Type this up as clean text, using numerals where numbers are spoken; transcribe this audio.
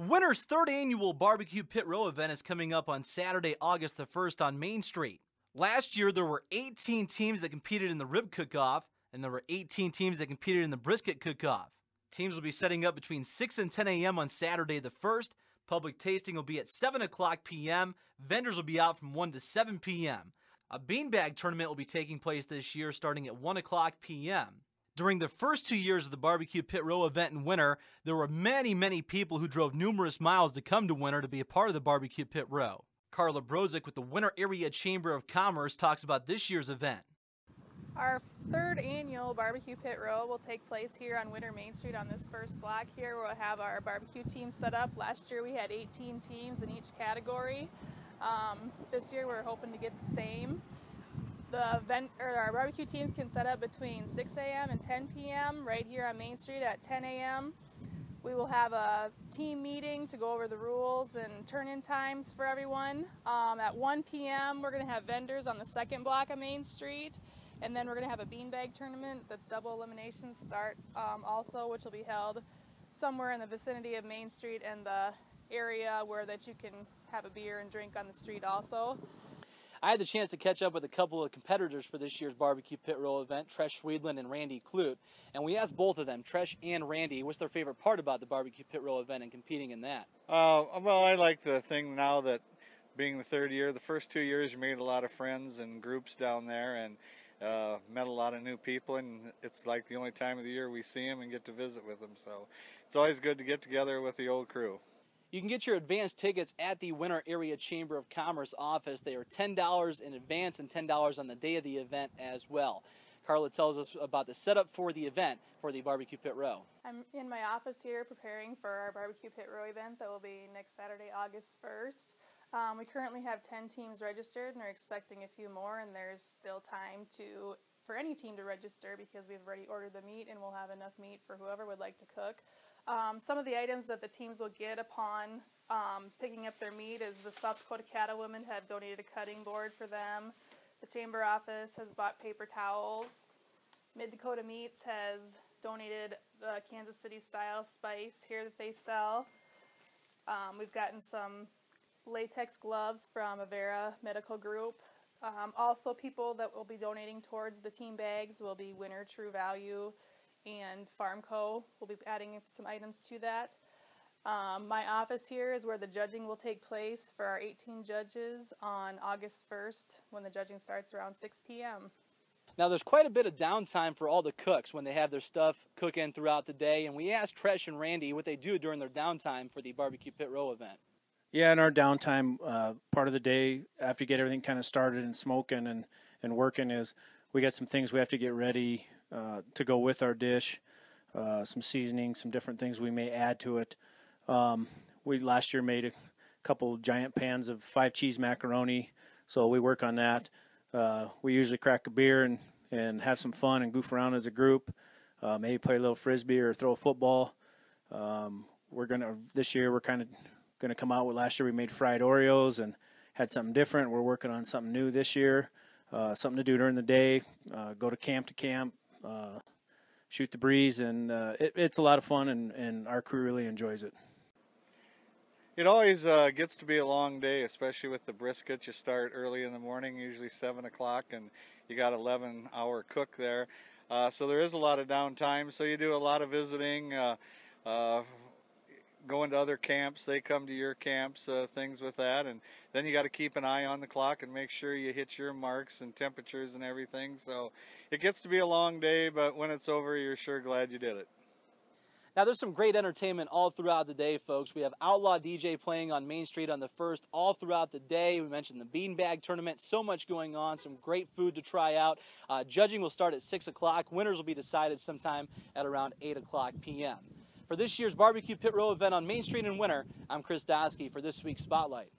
Winter's third annual Barbecue Pit Row event is coming up on Saturday, August the 1st on Main Street. Last year, there were 18 teams that competed in the rib cook-off, and there were 18 teams that competed in the brisket cook-off. Teams will be setting up between 6 and 10 a.m. on Saturday the 1st. Public tasting will be at 7 o'clock p.m. Vendors will be out from 1 to 7 p.m. A beanbag tournament will be taking place this year starting at 1 o'clock p.m. During the first 2 years of the Barbecue Pit Row event in Winter, there were many people who drove numerous miles to come to Winter to be a part of the Barbecue Pit Row. Carla Brozick with the Winter Area Chamber of Commerce talks about this year's event. Our third annual Barbecue Pit Row will take place here on Winter Main Street on this first block here. We'll have our barbecue teams set up. Last year we had 18 teams in each category. This year we're hoping to get the same. Our barbecue teams can set up between 6 a.m. and 10 p.m. right here on Main Street at 10 a.m. We will have a team meeting to go over the rules and turn-in times for everyone. At 1 p.m. we're going to have vendors on the second block of Main Street, and then we're going to have a beanbag tournament that's double elimination start also, which will be held somewhere in the vicinity of Main Street and the area where that you can have a beer and drink on the street also. I had the chance to catch up with a couple of competitors for this year's Barbecue Pit Row event, Tresh Swedlund and Randy Clute, and we asked both of them, Tresh and Randy, what's their favorite part about the Barbecue Pit Row event and competing in that? Well, I like the thing now that being the third year, the first 2 years you made a lot of friends and groups down there and met a lot of new people, and it's like the only time of the year we see them and get to visit with them, so it's always good to get together with the old crew. You can get your advance tickets at the Winter Area Chamber of Commerce office. They are $10 in advance and $10 on the day of the event as well. Carla tells us about the setup for the event for the Barbecue Pit Row. I'm in my office here preparing for our Barbecue Pit Row event that will be next Saturday, August 1st. We currently have 10 teams registered and are expecting a few more, and there's still time for any team to register because we've already ordered the meat and we'll have enough meat for whoever would like to cook. Some of the items that the teams will get upon picking up their meat is the South Dakota Cattlewomen have donated a cutting board for them. The Chamber office has bought paper towels. Mid Dakota Meats has donated the Kansas City style spice here that they sell. We've gotten some latex gloves from Avera Medical Group. Also, people that will be donating towards the team bags will be Winter True Value and Farmco. Will be adding some items to that. My office here is where the judging will take place for our 18 judges on August 1st when the judging starts around 6 p.m. Now there's quite a bit of downtime for all the cooks when they have their stuff cooking throughout the day, and we asked Tresh and Randy what they do during their downtime for the Barbecue Pit Row event. Yeah, in our downtime, part of the day after you get everything kind of started and smoking and working is we got some things we have to get ready to go with our dish, some seasoning, some different things we may add to it. We last year made a couple giant pans of 5 cheese macaroni, so we work on that. We usually crack a beer and have some fun and goof around as a group, maybe play a little frisbee or throw a football. This year we're kind of gonna come out with, last year we made fried Oreos and had something different. We're working on something new this year, something to do during the day, go to camp, shoot the breeze, and it's a lot of fun, and our crew really enjoys it. It always gets to be a long day, especially with the brisket. You start early in the morning, usually 7 o'clock, and you got 11-hour cook there. So there is a lot of downtime, so you do a lot of visiting, going to other camps, they come to your camps, things with that, and then you got to keep an eye on the clock and make sure you hit your marks and temperatures and everything. So it gets to be a long day, but when it's over, you're sure glad you did it. Now there's some great entertainment all throughout the day, folks. We have Outlaw DJ playing on Main Street on the 1st all throughout the day. We mentioned the beanbag tournament, so much going on, some great food to try out. Judging will start at 6 o'clock. Winners will be decided sometime at around 8 o'clock p.m. For this year's Barbecue Pit Row event on Main Street in Winter, I'm Chris Dosky for this week's Spotlight.